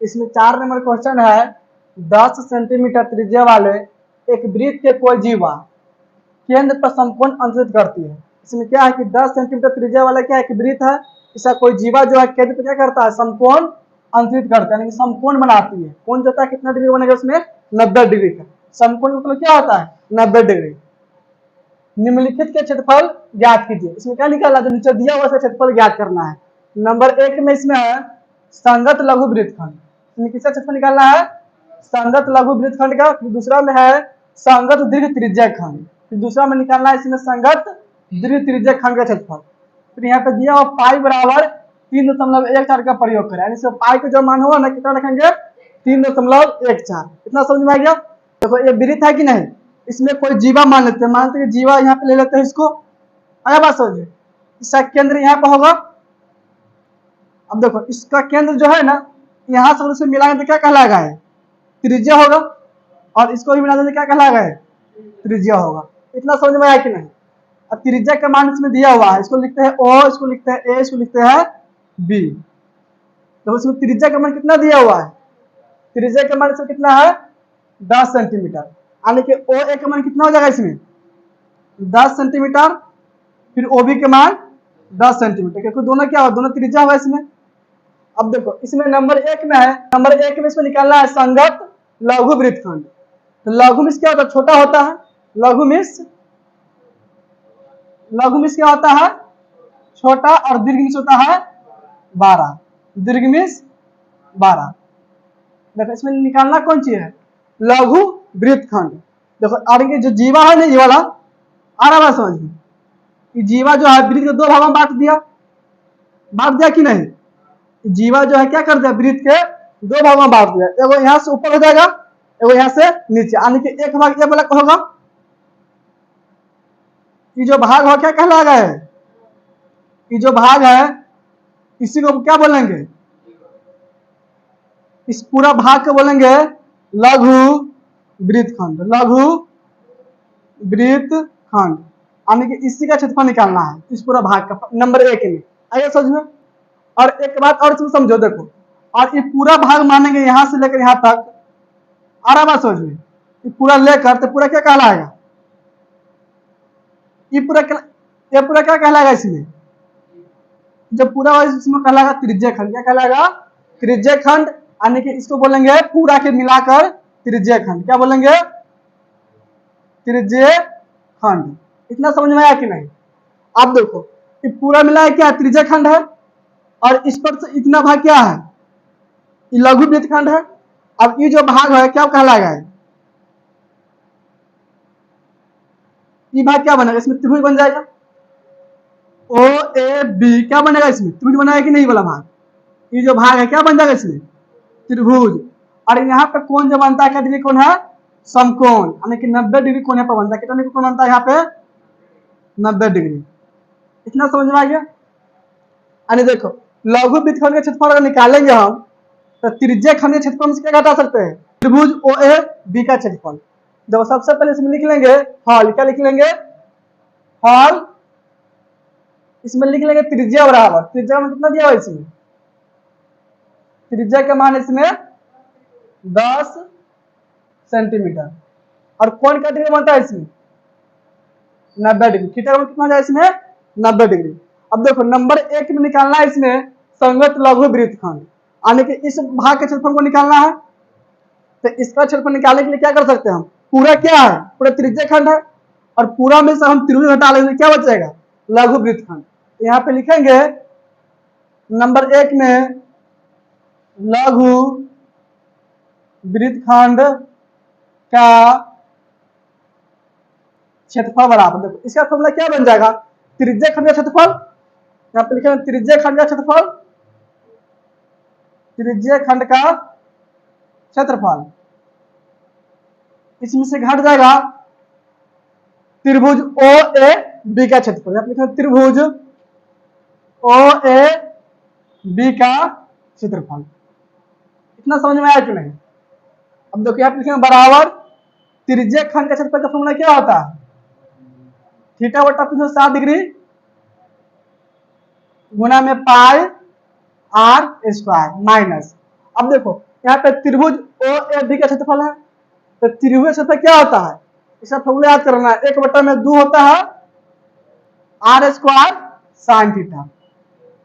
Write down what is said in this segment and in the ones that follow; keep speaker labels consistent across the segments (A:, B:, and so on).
A: इसमें 4 number question है 10 centimetre त्रिज्या वाले एक वृत्त के कोई जीवा केंद्र पर समकोण अंतरित करती है। इसमें क्या है कि 10 सेंटीमीटर त्रिज्या वाला क्या है कि वृत्त है, इसका कोई जीवा जो है केंद्र पर क्या करता है, समकोण अंतरित करता है, यानी समकोण बनाती है। कोण जो है कितना डिग्री बनेगा उसमें, 90 डिग्री का। समकोण मतलब क्या होता है, 90 डिग्री। निम्नलिखित के क्षेत्रफल ज्ञात कीजिए। इसमें क्या निकालना, जो नीचे दिया हुआ है क्षेत्रफल ज्ञात करना है। नंबर 1 में इसमें है संगत लघु वृत्तखंड। इसमें किसका क्षेत्रफल निकालना है, संगत लघु वृत्तखंड का। फिर दूसरा में है संगत दीर्घ त्रिज्या खंड। फिर दूसरा में निकालना है इसमें संगत दीर्घ त्रिज्या खंड का क्षेत्रफल। फिर यहाँ पे दिया हुआ पाई बराबर 3.14 का प्रयोग करें, यानी पाई का जो मान होगा ना कितना रखेंगे, 3.14। इतना समझ में आ गया। देखो ये वृत्त है कि नहीं, इसमें कोई जीवा मान लेते हैं, मानते हैं जीवा यहाँ पे ले लेते हैं इसको। आया बात समझिए, इसका केंद्र यहाँ पे होगा। अब देखो इसका केंद्र जो है ना, यहाँ से उसे मिलाएंगे तो क्या कहलाएगा, त्रिज्या होगा। और इसको भी मिला देंगे क्या कहलाएगा, त्रिज्या होगा। इतना समझ में आया कि नहीं। अब त्रिज्या का मान इसमें दिया हुआ है, इसको लिखते हैं ओ, इसको लिखते हैं ए, इसको लिखते हैं बी। तो इसमें त्रिज्या का मान कितना दिया हुआ है, त्रिज्या का मान इसमें कितना है, 10 सेंटीमीटर। यानी कि ओ ए का मान कितना हो जाएगा इसमें, 10 सेंटीमीटर। फिर ओ बी का मान 10 सेंटीमीटर, क्योंकि दोनों क्या हो, दोनों त्रिज्या होगा इसमें। अब देखो इसमें नंबर 1 में है, नंबर 1 में इसमें निकालना है संगत लघु वृत्तखंड। तो लघु मीन्स क्या होता है, छोटा होता है। लघु मीन्स क्या होता है, छोटा। और दीर्घ मीन्स होता है 12। दीर्घ मीन्स 12। देखो इसमें निकालना कौन सी है, लघु वृत्तखंड। देखो आगे जो जीवा है ना, ये वाला आ रहा है समझ में, ये जीवा जो है वृत्त के 2 भागों में बांट दिया कि नहीं। जीवा जो है क्या कर दिया, वृत्त के 2 भागों में बांट दिया। एगो यहाँ से ऊपर हो जाएगा, एगो यहाँ से नीचे, यानी कि एक भाग ये वाला होगा। ये जो भाग हो क्या कहलाएगा, ये जो भाग है इसी को क्या बोलेंगे, इस पूरा भाग को बोलेंगे लघु वृत्तखंड। लघु वृत्तखंड यानी कि इसी का क्षेत्रफल निकालना है, इस पूरा भाग का, नंबर 1 में। आइए समझ में। और एक बात और इसमें समझो, देखो और ये पूरा भाग मानेंगे यहां से लेकर यहां तक, आ रहा बात समझ में, ये पूरा लेकर तो पूरा क्या कहलाएगा, ये पूरा क्या कहलाएगा इसमें, जब पूरा इसमें कहलाएगा त्रिज्या खंड। क्या कहलाएगा, त्रिज्या खंड। यानी कि इसको बोलेंगे पूरा के मिलाकर त्रिज्या खंड। क्या बोलेंगे, त्रिज्या खंड। इतना समझ में आया कि नहीं। अब देखो ये पूरा मिला है क्या, त्रिज्या खंड है। और इस पर से इतना भाग क्या है, ये लघु वृत्तखंड है। अब ये जो भाग है क्या कहलाएगा, ये भाग क्या बनेगा, इसमें त्रिभुज बन जाएगा। ओ ए बी क्या बनेगा, इसमें त्रिभुज बनेगा कि नहीं वाला भाग। ये जो भाग है क्या बन जाएगा इसमें, त्रिभुज। और यहाँ पे कोण जो बनता है क्या डिग्री कोण है, समकोण, यानी कि 90 डिग्री कोण यहाँ पे बनता है। कितना डिग्री कोण बनता है यहाँ पे, 90 डिग्री। इतना समझ में आ गया। यानी देखो लघु वृत्तखंड के क्षेत्रफल अगर निकालेंगे हम, तो त्रिज्या खंड के क्षेत्रफल से क्या घटा सकते हैं, त्रिभुज ओ ए बी का क्षेत्रफल। जब सबसे पहले इसमें लिख लेंगे हॉल, क्या लिख लेंगे, हॉल। इसमें लिख लेंगे त्रिज्या बराबर, त्रिज्या में कितना दिया हुआ इसमें, त्रिज्या का मान इसमें 10 सेंटीमीटर। और कोण का डिग्री बनता है इसमें 90 डिग्री। थीटा का कितना जाए इसमें, 90 डिग्री। अब देखो नंबर 1 में निकालना है इसमें संगत लघु वृत्तखंड, यानी कि इस भाग के क्षेत्रफल को निकालना है। तो इसका क्षेत्रफल निकालने के लिए क्या कर सकते हैं हम, पूरा क्या है, पूरा त्रिज्या खंड है। और पूरा में से हम त्रिभुज हटा लेंगे, क्या बचेगा, लघु वृत्तखंड। यहाँ पे लिखेंगे नंबर 1 में लघु वृत्तखंड का क्षेत्रफल बराबर, देखो इसका फॉर्मूला क्या बन जाएगा, त्रिज्या खंड का क्षेत्रफल। यहाँ पे लिखेंगे त्रिज्या खंड का क्षेत्रफल, त्रिज्या खंड का क्षेत्रफल। इसमें से घट जाएगा त्रिभुज ओ ए बी का क्षेत्रफल। यहाँ पे लिखेंगे त्रिभुज ओ ए बी का क्षेत्रफल। इतना समझ में आया कि नहीं। अब देखो यहाँ पे लिखेंगे बराबर त्रिज्या खंड का क्षेत्रफल का फॉर्मूला क्या होता है, थीटा बटा 360 डिग्री गुना में पाई आर स्क्वायर माइनस। अब देखो यहाँ पे त्रिभुज ओ ए बी का क्षेत्रफल है, तो त्रिभुज क्षेत्रफल क्या होता है, इसका फॉर्मूला याद करना है, 1/2 होता है आर स्क्वायर साइन थीटा।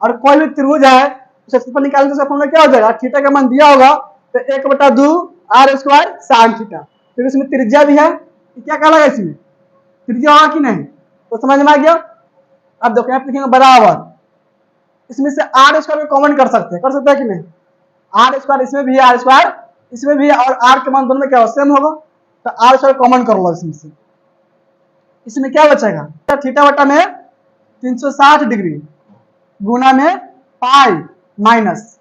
A: और कोई भी त्रिभुज है क्षेत्रफल निकालने का फॉर्मूला क्या हो जाएगा, थीटा का मान दिया होगा तो 1/2 आर स्क्वायर साइन थीटा। फिर इसमें त्रिज्या भी है, क्या कहलाएगा, इसमें त्रिज्या होगा कि नहीं, तो समझ में आ गया। अब देखो यहाँ लिखेंगे बराबर, इसमें से आर स्क्वायर को कॉमन कर सकते हैं कि नहीं, आर स्क्वायर इसमें भी है, आर स्क्वायर इसमें भी है, और आर के मान दोनों में क्या हो, सेम होगा, तो आर स्क्वायर कॉमन कर लो इसमें से। इसमें क्या बचेगा, थीटा बटा में 360 डिग्री गुना में पाई माइनस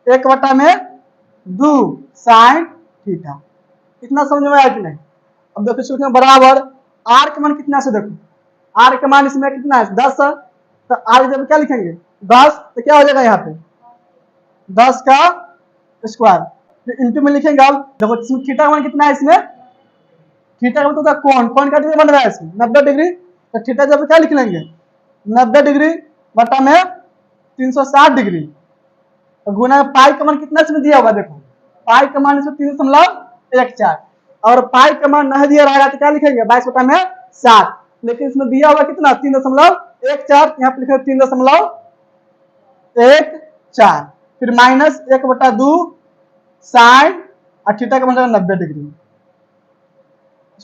A: 1/2 साइन थीटा। इतना समझ में आया कि नहीं। अब देखो इसको बराबर आर के मान कितना से, देखो आर के मान इसमें कितना है 10 है, तो आर जब क्या लिखेंगे 10, तो क्या हो जाएगा यहाँ पे 10 का स्क्वायर, फिर इंटू में लिखेंगे। अब देखो थीटा का मान कितना है, इसमें थीटा का मतलब कौन का डिग्री बन रहा है इसमें 90 डिग्री, तो थीटा जब क्या लिख लेंगे 90 डिग्री बटा में 360 डिग्री, तो गुना पाई का मान कितना इसमें दिया होगा, देखो पाई का मान इसमें 3.14, और पाई का मान नहीं दिया रहेगा तो क्या लिखेंगे 22/7, लेकिन इसमें दिया होगा कितना 3.14, यहाँ पे लिखे 3.14, फिर माइनस 1/2 साइन और थीटा का मतलब 90 डिग्री।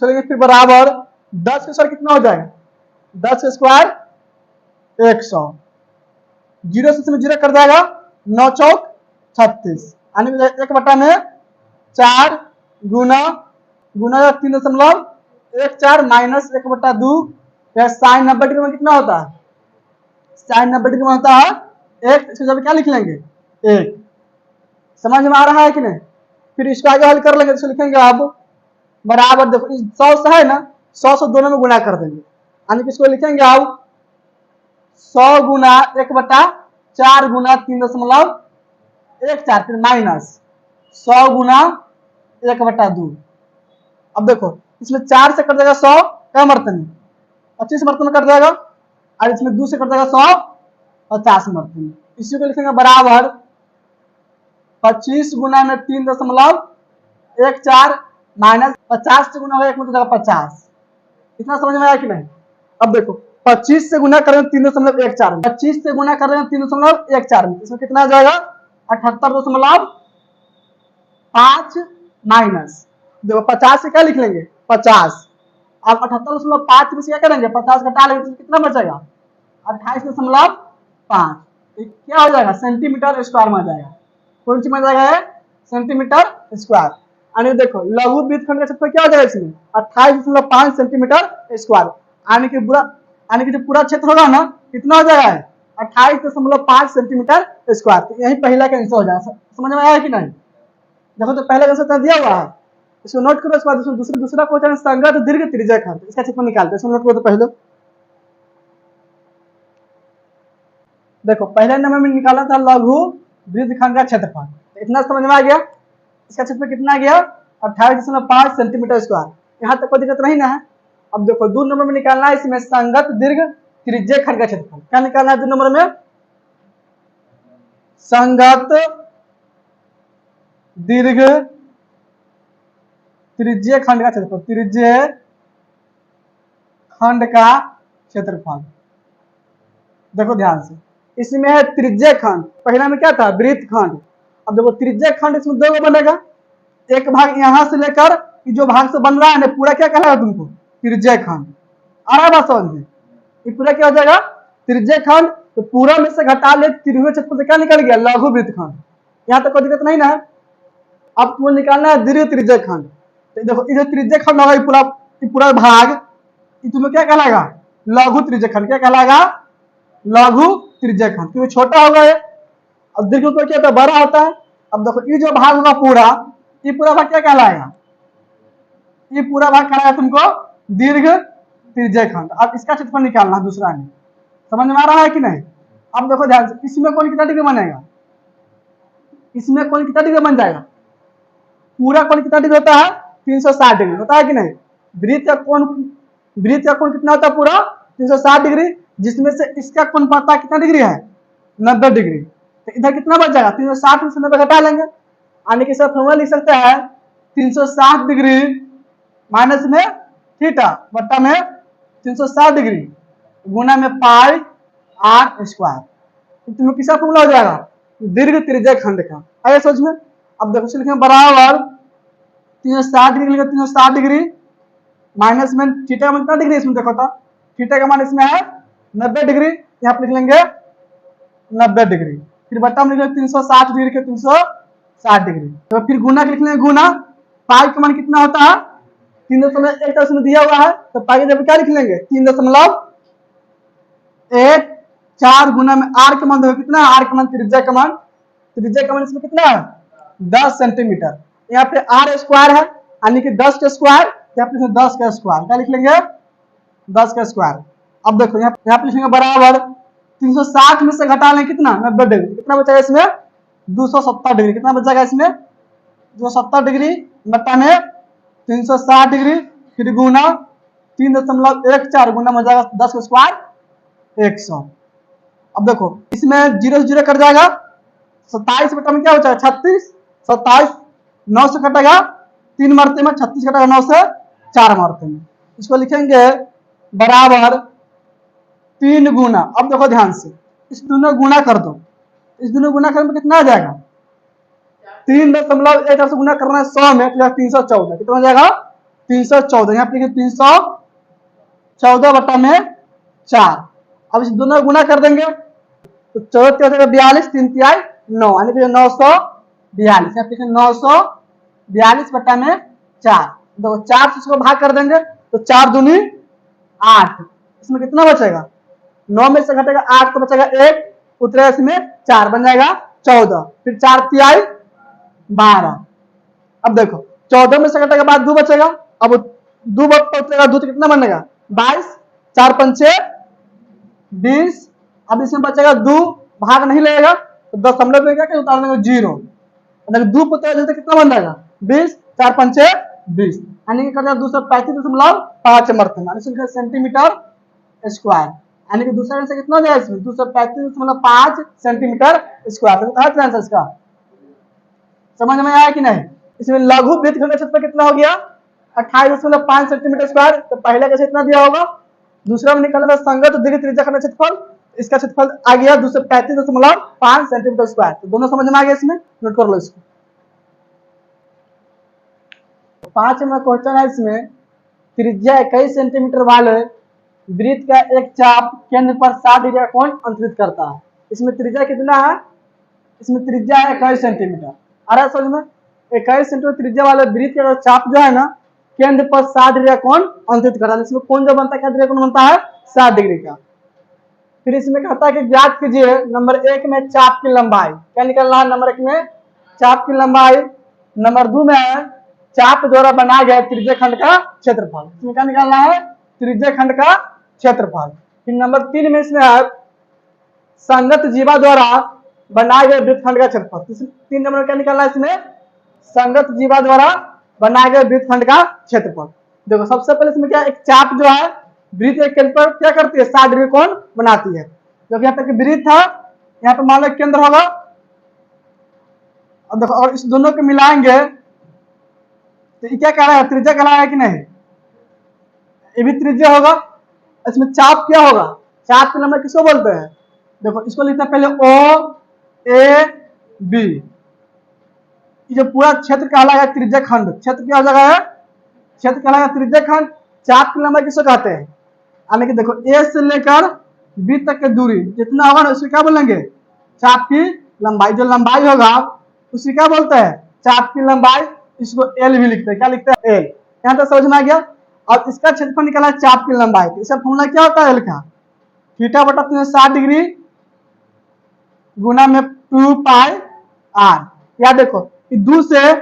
A: चलिए फिर बराबर 10 का स्क्वायर कितना हो जाएगा, 10 का स्क्वायर 100, जीरो से इसमें जीरो कर जाएगा, 9 चौक 36, यानी 1/4 गुना 3.14 माइनस 1/2, साइन 90 डिग्री में कितना होता है, साइन 90 डिग्री में होता है 1, इसको जब क्या लिख लेंगे 1। समझ में आ रहा है कि नहीं। फिर इसको आगे हल कर लेंगे, इसको लिखेंगे अब बराबर, देखो 100 से है ना, 100 से दोनों में गुना कर देंगे, यानी कि इसको लिखेंगे अब 100 गुना 1/4 गुना 3.14, फिर माइनस 100 गुना 1/2। अब देखो इसमें 4 से कट जाएगा 100, क्या मरतनी 25 मरतन में कट जाएगा, और इसमें 2 से कट जाएगा 150 मरतन। इसी को लिखेंगे बराबर 25 गुना में 3.14 माइनस 50 से गुना होगा 1 मतलब 50। इतना समझ में आया कि नहीं। अब देखो 25 से गुना करें 3.14 में, 25 से गुना कर रहे हैं 3.14 में, इसमें कितना आ जाएगा 78.5 माइनस, देखो 50 से क्या लिख लेंगे 50, अब 78.5 में से क्या करेंगे 50 घटा लेंगे, कितना बचेगा 28.5, क्या हो जाएगा सेंटीमीटर स्क्वायर में आ जाएगा, कौन सी में आ जाएगा सेंटीमीटर स्क्वायर। यानी देखो लघु वृत्तखंड का क्षेत्रफल क्या हो जाएगा इसमें 28.5 सेंटीमीटर स्क्वायर, यानी कि जो पूरा क्षेत्र होगा ना कितना हो जाएगा 28.5 सेंटीमीटर स्क्वायर। तो यही पहला का आंसर हो जाएगा। समझ में आया कि नहीं। देखो तो पहला आंसर दिया हुआ है, इसको नोट करो। इसके बाद दूसरा क्वेश्चन संगत दीर्घ त्रिज्याखंड, इसका क्षेत्रफल निकालते हैं, इसको नोट करो। तो पहले देखो पहले नंबर में निकाला था लघु वृत्तखंड का क्षेत्रफल, इतना समझ में आ गया। इसका क्षेत्रफल कितना गया 28.5 सेंटीमीटर स्क्वायर, यहाँ तक कोई दिक्कत नहीं ना है। अब देखो 2 नंबर में निकालना है इसमें संगत दीर्घ त्रिज्याखंड का क्षेत्रफल। क्या निकालना है 2 नंबर में, संगत दीर्घ त्रिज्याखंड का क्षेत्रफल, त्रिज्याखंड का क्षेत्रफल। देखो ध्यान से, इसमें है त्रिज्याखंड, पहला में क्या था वृत्तखंड। अब देखो त्रिज्याखंड इसमें 2 बनेगा, एक भाग यहां से लेकर जो भाग से बन रहा है ना पूरा क्या कहलाएगा तुमको त्रिज्याखंड। आ रहा बात समझ में, ये पूरा क्या हो जाएगा त्रिज्याखंड। तो पूरा में से घटा ले त्रिभुज क्षेत्रफल से क्या निकल गया लघु वृत्तखंड, यहाँ तक कोई दिक्कत नहीं ना है। अब तुम्हें निकालना है दीर्घ त्रिज्याखंड। तो देखो इधर त्रिज्याखंड होगा पूरा भाग, तुम्हें क्या कहलाएगा लघु त्रिज्याखंड, क्या कहलाएगा लघु त्रिज्याखंड, क्योंकि छोटा होगा ये। अब दीर्घ को क्या होता है बड़ा होता है। अब देखो ये जो भाग होगा पूरा, ये पूरा भाग क्या कहलाएगा, ये पूरा भाग कहलाएगा तुमको दीर्घ त्रिज्याखंड। अब इसका क्षेत्रफल निकालना है दूसरा में, समझ में आ रहा है कि नहीं। अब देखो ध्यान से, इसमें कौन कितना डिग्री बनेगा, इसमें कौन कितना डिग्री बन जाएगा, पूरा कौन कितना डिग्री होता है 360 डिग्री होता है कि नहीं। वृत्त का कोण कितना होता है पूरा 360 डिग्री, जिसमें से इसका कोण पता कितना डिग्री है 90 डिग्री। तो इधर कितना बच जाएगा 360 से 90 घटा लेंगे, आने के साथ फॉर्मूला लिख सकते हैं 360 डिग्री माइनस में थीटा बट्टा में 360 डिग्री गुना में पाई आर स्क्वायर। तुम्हें किसका फॉर्मूला हो जाएगा? दीर्घ त्रिज्या खंड का। आइए समझ में। अब देखो लिखेंगे बराबर 360 डिग्री लिखे 360 डिग्री माइनस में थीटा का कितना डिग्री इसमें देखो तो थीटा का मान इसमें है 90 डिग्री, यहाँ पे लिख लेंगे 90 डिग्री, फिर बट्टा में लिख लेंगे 360 डिग्री के 360 डिग्री, तो फिर गुना लिख लेंगे गुना पाई का मान कितना होता है 3.1 उसमें दिया हुआ है, तो पाई का जब क्या लिख लेंगे 3.14 गुना में आर का मान देखो कितना है, आर का मान त्रिज्या का मान इसमें कितना है 10 सेंटीमीटर। यहाँ पे आर स्क्वायर है यानी कि 10 का स्क्वायर, यहाँ पे 10 का स्क्वायर क्या लिख लेंगे 10 का स्क्वायर। अब देखो यहाँ पे लिखेंगे बराबर 360 में से घटा लें कितना 90 डिग्री, कितना बचेगा इसमें 270 डिग्री, कितना बचेगा इसमें 270 डिग्री बट्टा में 360 डिग्री फिर गुना 3.14 गुना में जाएगा 10 का स्क्वायर 100। अब देखो इसमें 0 से 0 कट जाएगा, 27 बटा में क्या बचा 36, 27 9 से कटेगा 3 मरते में, 36 कटेगा 9 से 4 मरते में, इसको लिखेंगे बराबर 3 गुना। अब देखो ध्यान से इस दोनों गुना कर दो, इस दोनों गुना करने में कितना आ जाएगा 3.1 से गुना करना है 100 में, 314 कितना हो जाएगा 314, यहाँ पे 314 बटा में 4। अब इस दोनों गुना कर देंगे तो 14 42 3 तिहाई 9 यानी कि 942, यहाँ पे 942 बटा में 4, देखो 4 से इसको भाग कर देंगे तो 4 दूनी 8, इसमें कितना बचेगा 9 में से घटेगा 8 तो बचेगा 1 उतरेगा इसमें 4 बन जाएगा 14, फिर 4 तिहाई 12। अब देखो 14 में से घटेगा बाद 2 बचेगा, अब 2 उतरेगा 2 तो कितना बनेगा 22, 4 पंचे 20, अब इसमें बचेगा 2 भाग नहीं लगेगा तो दशमलव में क्या उतार देंगे 0, अगर 2 उतरेगा तो कितना बन जाएगा 20, 4 पंचे 20 यानी कि 235.5 मरते सेंटीमीटर स्क्वायर, यानी कि दूसरा आंसर कितना हो जाएगा इसमें 235.5 सेंटीमीटर स्क्वायर। तो आंसर इसका समझ में आया कि नहीं। इसमें लघु वृत्तखंड का क्षेत्रफल कितना हो गया 28.5 सेंटीमीटर स्क्वायर, तो पहले का कितना दिया होगा, दूसरा में निकालना था संगत दीर्घ त्रिज्या खंड क्षेत्रफल, इसका क्षेत्रफल आ गया 235.5 सेंटीमीटर स्क्वायर। तो दोनों समझ में आ गया, इसमें नोट कर लो इसको। 5 नंबर क्वेश्चन है, इसमें त्रिज्या 21 सेंटीमीटर वाले वृत्त का एक चाप केंद्र पर 60 डिग्री कोण अंतरित करता है। इसमें त्रिज्या कितना है, इसमें त्रिज्या है 21 सेंटीमीटर। अरे समझ में 21 सेंटीमीटर त्रिज्या वाले वृत्त का चाप जो है ना केंद्र पर 60 डिग्री कोण अंतरित करता है। इसमें कोण जो बनता है क्या डिग्री कोण बनता है 60 डिग्री का। फिर इसमें कहता है कि ज्ञात कीजिए नंबर 1 में चाप की लंबाई, क्या निकलना है नंबर 1 में चाप की लंबाई, नंबर 2 में है चाप द्वारा बनाया गया त्रिज्या खंड का क्षेत्रफल, इसमें क्या निकालना है त्रिज्या खंड का क्षेत्रफल। फिर नंबर 3 में इसमें है संगत जीवा द्वारा बनाए गए वृत्तखंड का क्षेत्रफल। 3 नंबर में क्या निकालना है इसमें संगत जीवा द्वारा बनाए गए वृत्तखंड का क्षेत्रफल। देखो सबसे पहले इसमें क्या एक चाप जो है वृत्त के केंद्र पर क्या करती है 60 डिग्री कोण बनाती है। जब यहाँ पे वृत्त था यहाँ पे मान लो केंद्र होगा, अब देखो और इस दोनों को मिलाएंगे तो ये क्या कह रहा है त्रिज्या कहलाएगा है कि नहीं, ये भी त्रिज्या होगा। इसमें चाप क्या होगा, चाप की लंबाई किसको बोलते हैं, देखो इसको लिखते हैं पहले ओ ए बी, जो पूरा क्षेत्र कहलाएगा त्रिज्या खंड, क्षेत्र क्या जगह है क्षेत्र कहलाएगा त्रिज्या खंड। चाप की लंबाई किसको कहते हैं, यानी कि देखो ए से लेकर बी तक की दूरी जितना होगा ना उसको क्या बोलेंगे चाप की लंबाई, जो लंबाई होगा उसी क्या बोलते हैं चाप की लंबाई, इसको एल भी लिखते हैं, क्या लिखते हैं एल। यहाँ तक समझ में आ गया। और इसका क्षेत्रफल निकाला है चाप की लंबाई, इसका फॉर्मूला क्या होता है एल का थीटा बटा 360 डिग्री गुना में 2 पाई आर। या देखो कि 2 से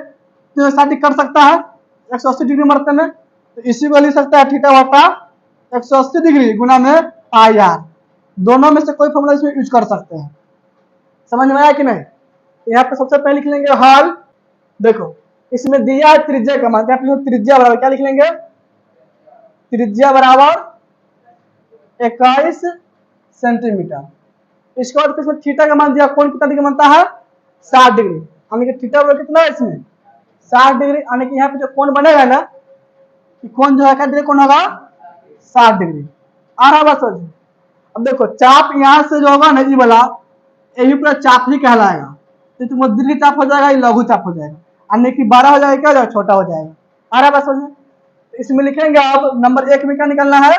A: 360 कर सकता है 180 डिग्री मरते में, तो इसी को लिख सकता है थीटा बटा 180 डिग्री गुना में पाई आर। दोनों में से कोई फॉर्मूला इसमें यूज कर सकते हैं। समझ में आया कि नहीं। यहाँ पे सबसे पहले लिख लेंगे हल। देखो इसमें दिया है त्रिज्या का मान, त्रिज्या बराबर क्या लिख लेंगे त्रिज्या बराबर 21 सेंटीमीटर। इसके बाद इसमें थीटा का मान दिया कोण कितना डिग्री बनता है 60 डिग्री, यानी कि थीटा बराबर कितना है इसमें 60 डिग्री। यानी कि यहाँ पे जो कोण बनेगा ना, कि कोण जो है क्या डिग्री कोण होगा 60 डिग्री। आ रहा बस समझ। अब देखो चाप यहाँ से जो होगा ना ये वाला, यही पूरा चाप ही कहलाएगा। तो तुम दीर्घ चाप हो जाएगा, ये लघु चाप हो जाएगा। यानी कि बड़ा हो जाएगा, क्या हो जाएगा छोटा हो जाएगा। आ रहा बस समझ। इसमें लिखेंगे अब नंबर 1 में क्या निकलना है,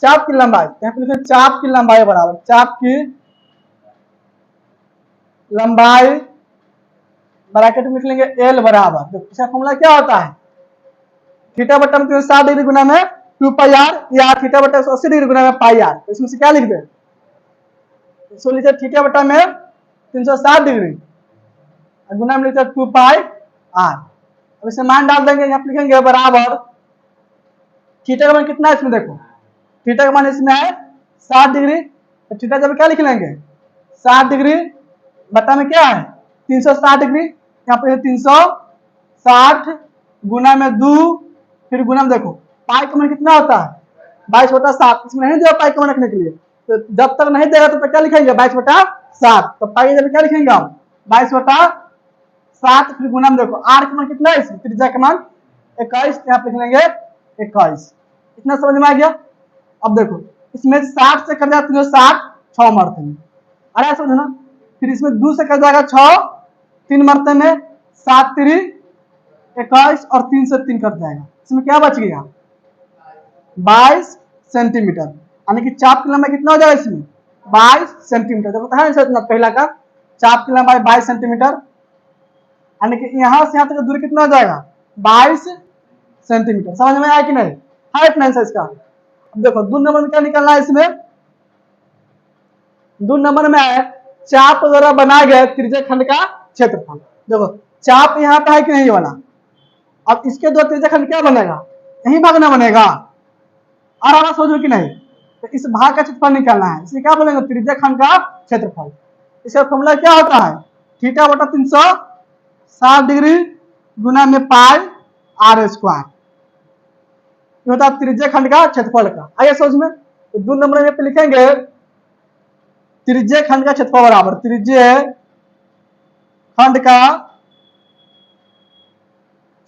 A: चाप की लंबाई। यहाँ पे लिखेंगे चाप की लंबाई बराबर, चाप की लंबाई ब्रैकेट में लिख लेंगे एल बराबर। इसका फॉर्मूला क्या होता है, थीटा बट्टा में 60 डिग्री गुना में 2 पाई आर, या थीटा बट्टा 180 डिग्री गुना में पाई आर। तो इसमें से क्या लिख दे, इसको लीजिए थीटा बट्टा में 360 डिग्री गुना में लीजिए 2 पाई आर। अब इसे मान डाल देंगे, यहाँ पे लिखेंगे बराबर थीटा का मान कितना है इसमें, देखो थीटा का मान इसमें है 60 डिग्री। तो थीटा जब क्या लिख लेंगे 60 डिग्री बट्टा में क्या है 360 डिग्री। यहाँ पे 360 गुना में 2, फिर गुना में देखो पाई का मान कितना होता है 22/7। इसमें नहीं दिया पाई का मान रखने के लिए, तो जब तक नहीं देगा तो क्या लिखेंगे 22/7। तो पाई जब क्या लिखेंगे हम 22/7, फिर गुना में देखो आर का मान कितना है इसमें, त्रिज्या का मान 21, यहाँ पे लिख लेंगे 21। इतना समझ में आ गया। अब देखो इसमें 60 से कट जाए 60 6 मरते में, अरे समझो ना। फिर इसमें 2 से कट जाएगा 6 3 मरते में, 7 3 21 और 3 से 3 कट जाएगा। इसमें क्या बच गया 22 सेंटीमीटर। यानी कि चाप की लंबाई कितना हो जाएगा इसमें 22 सेंटीमीटर। देखो है ना पहला का चाप की लंबाई 22 सेंटीमीटर। यानी कि यहाँ से यहाँ तक दूरी कितना हो जाएगा 22 सेंटीमीटर। समझ में आया कि नहीं, हाइट नहीं है इसका। अब देखो 2 नंबर में क्या निकलना है, इसमें 2 नंबर में है चाप द्वारा बनाए गए त्रिज्या खंड का क्षेत्रफल। देखो चाप यहाँ पे है कि नहीं वाला, अब इसके दो त्रिज्या खंड क्या बनेगा, यही भाग ना बनेगा। और आवाज सोचो कि नहीं, तो इस भाग का क्षेत्रफल निकालना है, इसलिए क्या बोलेंगे त्रिज्या खंड का क्षेत्रफल। इसका फॉर्मूला क्या होता है थीटा बटा 360 डिग्री गुना में पाई आर स्क्वायर, होता है त्रिज्या खंड का क्षेत्रफल का। आइए समझ में, तो 2 नंबर में पे लिखेंगे त्रिज्या खंड का क्षेत्रफल बराबर त्रिज्या खंड का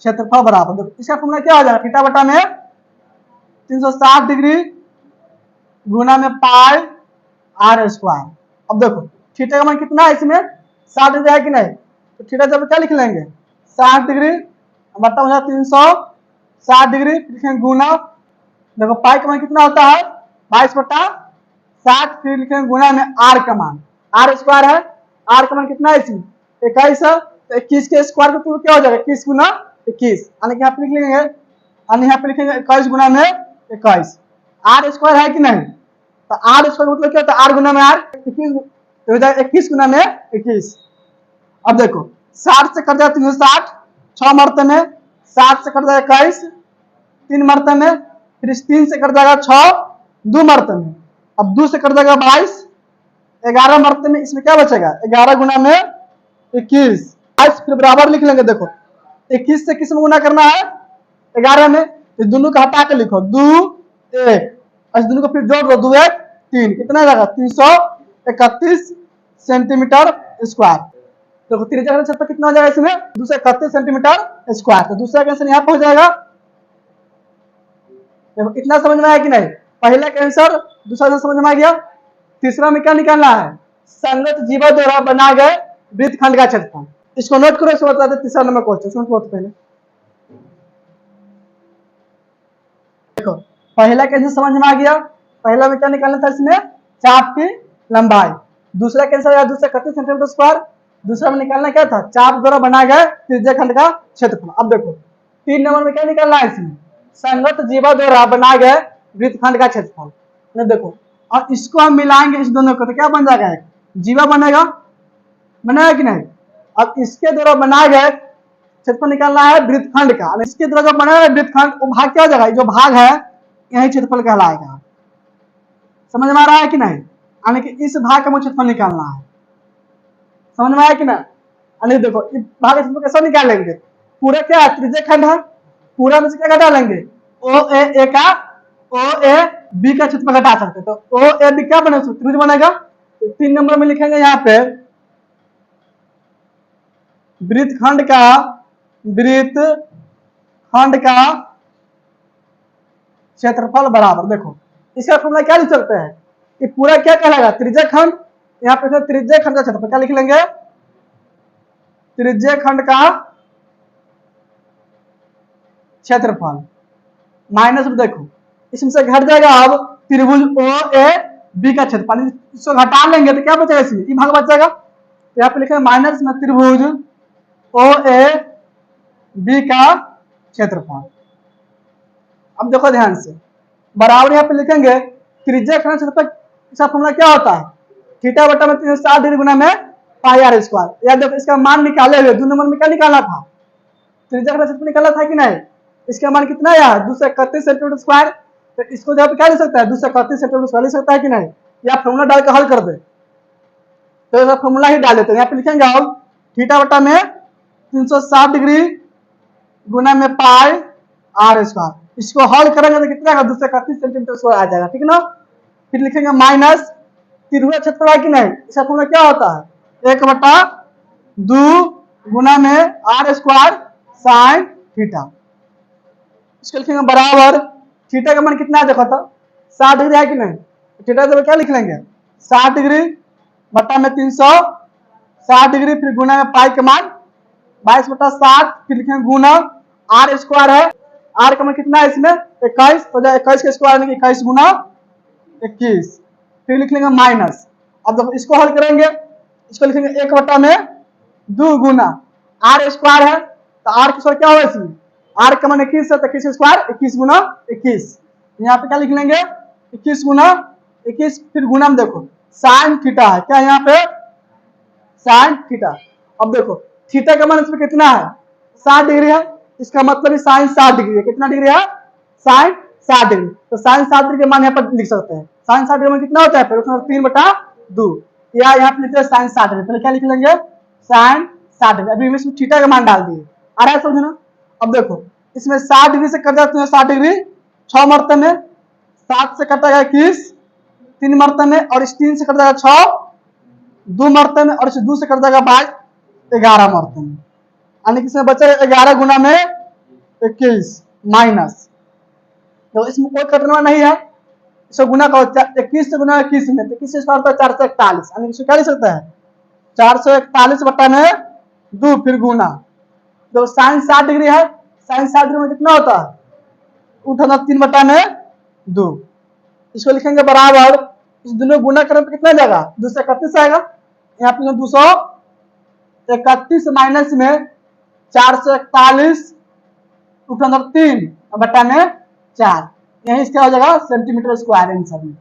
A: क्षेत्रफल बराबर, तो इसका फॉर्मूला क्या हो जाएगा थीटा बटा में 360 डिग्री गुना में पाई आर स्क्वायर। अब देखो थीटा का मान कितना है इसमें 60 डिग्री है कि नहीं, तो थीटा जब क्या लिख लेंगे 60 डिग्री बटा हो जाए 360 डिग्री, लिखेंगे गुना, देखो पाई का मान कितना होता है 22/7, फिर लिखेंगे गुना में आर का मान, आर स्क्वायर है, आर का मान कितना है इसमें 21 है। तो 21 के स्क्वायर का क्या हो जाएगा 21 गुना 21, यानी कि यहाँ पे लिख लेंगे, यानी यहाँ पे लिखेंगे 21 गुना में 21। आर स्क्वायर है कि नहीं, तो आर स्क्वायर मतलब क्या होता है आर गुना में आर, 21 गुना में 21। अब देखो 60 से कट जाए 360 6 मरते में, 7 से कट जाएगा 21 3 मरते में, फिर 3 से कट जाएगा 6 2 मरते में, अब 2 से कट जाएगा 22 11 मरते में, इसमें क्या बचेगा 11 गुना में 21। फिर बराबर लिख लेंगे, देखो 21 से किस में गुना करना है 11 में, इस दोनों का हटा के लिखो 2 1, इस दोनों को फिर जोड़ दो 2 1 3, कितना जाएगा 331 सेंटीमीटर स्क्वायर। देखो त्रिज्या का क्षेत्रफल कितना हो जाएगा इसमें 231 सेंटीमीटर स्क्वायर। तो दूसरा आंसर यहाँ पे हो जाएगा। देखो इतना समझ में आया कि नहीं, पहला का आंसर दूसरा आंसर समझ में आ गया। तीसरा में क्या निकालना है संगत जीवा द्वारा बना गए वृत्तखंड का क्षेत्रफल। इसको नोट करो, इसको बताते तीसरा नंबर क्वेश्चन बहुत पहले। देखो पहला का आंसर समझ में आ गया, पहला में क्या निकालना था इसमें चाप की लंबाई, दूसरा का आंसर 231 सेंटीमीटर स्क्वायर, दूसरा में निकालना क्या था चाप द्वारा बनाया गया त्रिज्या खंड का क्षेत्रफल। अब देखो 3 नंबर में क्या निकालना है इसमें संगत जीवा द्वारा बनाए गए वृत्तखंड का क्षेत्रफल। देखो और इसको हम मिलाएंगे इस दोनों को, तो क्या बन जाएगा एक जीवा बनेगा, बनेगा कि नहीं। अब इसके द्वारा बनाए गए क्षेत्रफल निकालना है वृत्तखंड का, इसके द्वारा जो बनाया है वृत्तखंड वो भाग क्या हो जाएगा, जो भाग है यही क्षेत्रफल कहलाएगा। समझ में आ रहा है कि नहीं, यानी कि इस भाग का मुझे क्षेत्रफल निकालना है। समझ में आया कि ना, यानी देखो इस भाग का क्षेत्रफल कैसे निकालेंगे, पूरा क्या है त्रिज्या खंड है, पूरा में से क्या घटा लेंगे ओ ए का ओ ए बी का क्षेत्रफल घटा सकते हैं, तो ओ ए बी क्या बनेगा त्रिभुज बनेगा। तो 3 नंबर में लिखेंगे यहाँ पे वृत्तखंड का क्षेत्रफल बराबर, देखो इसका फॉर्मूला क्या लिख सकते हैं, ये पूरा क्या कहलाएगा, त्रिज्या खंड। यहाँ पे त्रिज्या खंड का क्षेत्रफल क्या लिख लेंगे, त्रिज्या खंड का क्षेत्रफल माइनस, देखो इसमें से घट जाएगा अब त्रिभुज ओ ए बी का क्षेत्रफल, इसको घटा लेंगे तो क्या बचेगा, इसमें ये भाग बच जाएगा। तो यहाँ पे लिखेंगे माइनस में त्रिभुज ओ ए बी का क्षेत्रफल। अब देखो ध्यान से, बराबर यहाँ पे लिखेंगे त्रिज्या खंड क्षेत्रफल, इसका फॉर्मूला क्या होता है, थीटा बटा में 360 डिग्री गुना में पाई आर स्क्वायर। यार देखो इसका मान निकाले हुए 2 नंबर में क्या निकालना था, त्रिज्या खंड क्षेत्रफल निकालना था कि नहीं, इसका मान कितना है 231 सेंटीमीटर स्क्वायर। तो इसको जब क्या लिख सकता है, 231 सेंटीमीटर स्क्वायर लिख सकता है कि नहीं, या फॉर्मूला डाल के हल कर दे, तो इसका फॉर्मूला ही डाल देते हैं। यहाँ पे लिखेंगे अब थीटा बटा में 360 डिग्री गुना में पाई आर स्क्वायर, इसको हल करेंगे तो कितना आएगा, 231 सेंटीमीटर स्क्वायर आ जाएगा, ठीक ना। फिर लिखेंगे माइनस त्रिभुज क्षेत्रफल कि नहीं, इसका फॉर्मूला क्या होता है, 1/2 गुना में आर स्क्वायर साइन थीटा। इसको लिखेंगे बराबर थीटा का मान कितना है, देखो तो 60 डिग्री है कि नहीं, थीटा तो क्या लिख लेंगे 60 डिग्री बटा में 360 डिग्री, फिर गुना में पाई का मान 22/60, फिर लिखेंगे गुना आर स्क्वायर है, आर का मान कितना है इसमें 21, तो 21 का स्क्वायर यानी 21 गुना 21, फिर लिख लेंगे माइनस। अब देखो इसको हल करेंगे, इसको लिखेंगे 1/2 गुना आर स्क्वायर है, तो आर स्क्वायर क्या होगा इसमें, आर का मान 21 है, तो 21 स्क्वायर 21 गुना 21, यहाँ पे क्या लिख लेंगे 21 गुना 21, फिर गुना में देखो साइन थीटा है, क्या यहाँ पे साइन थीटा। अब देखो थीटा का मान इसमें कितना है 60 डिग्री है, इसका मतलब साइन 60 डिग्री है, कितना डिग्री है साइन 60 डिग्री, तो साइन 60 डिग्री का मान यहाँ पर लिख सकते हैं, साइन 60 डिग्री में कितना होता है, फिर 3/2, या यहाँ पे लिखते हैं साइन 60 डिग्री, पहले क्या लिख लेंगे साइन 60 डिग्री, अभी इसमें थीटा का मान डाल दिए, आ रहा है समझ ना। अब देखो इसमें 60 डिग्री से कट जाते हैं 60 डिग्री 6 मरते में, 7 से कटेगा 21 3 मरते में, और इस 3 से कट जाएगा 6 2 मरते में, और इस 2 से कट जाएगा 22 11 मरते में, यानी कि इसमें बचे 11 गुना में 21 माइनस, तो इसमें कोई कटना नहीं है, इसको गुना करो 21 से गुना 21 में, तो 21 से होता है 441, यानी इसको क्या लिख सकता है 441 बटा में 2, फिर गुना, तो साइन 60 डिग्री है, साइन 60 डिग्री में कितना होता है उठा 3 बटा में 2, इसको लिखेंगे बराबर, इस दोनों गुना करें तो कितना जाएगा 231 आएगा, यहाँ पे 231 माइनस में 441 उठा 3 बटा में 4, यही इसका हो जाएगा सेंटीमीटर स्क्वायर आंसर में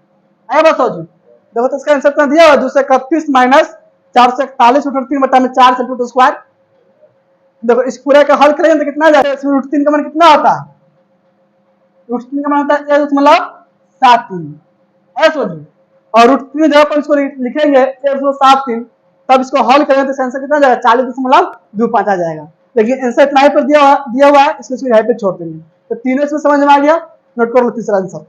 A: आया। बताओ जी, देखो तो इसका आंसर कितना दिया हुआ 231 माइनस 441 उठा 3 बटा में 4 सेंटीमीटर स्क्वायर। देखो इस पूरे का हल करेंगे तो कितना आ जाएगा, इसमें √3 का मान कितना होता है, √3 का मान होता है मतलब 7/3 ऐसा जी, और √3 जगह पर इसको लिखेंगे 1/7/3, तब इसको हल करेंगे तो आंसर कितना आ जाएगा 40.25 आ जाएगा। लेकिन आंसर इतना ही पर दिया हुआ है, इसको यहाँ पे छोड़ देंगे, तो तीनों इसमें समझ में आ गया, नोट कर लो तीसरा आंसर।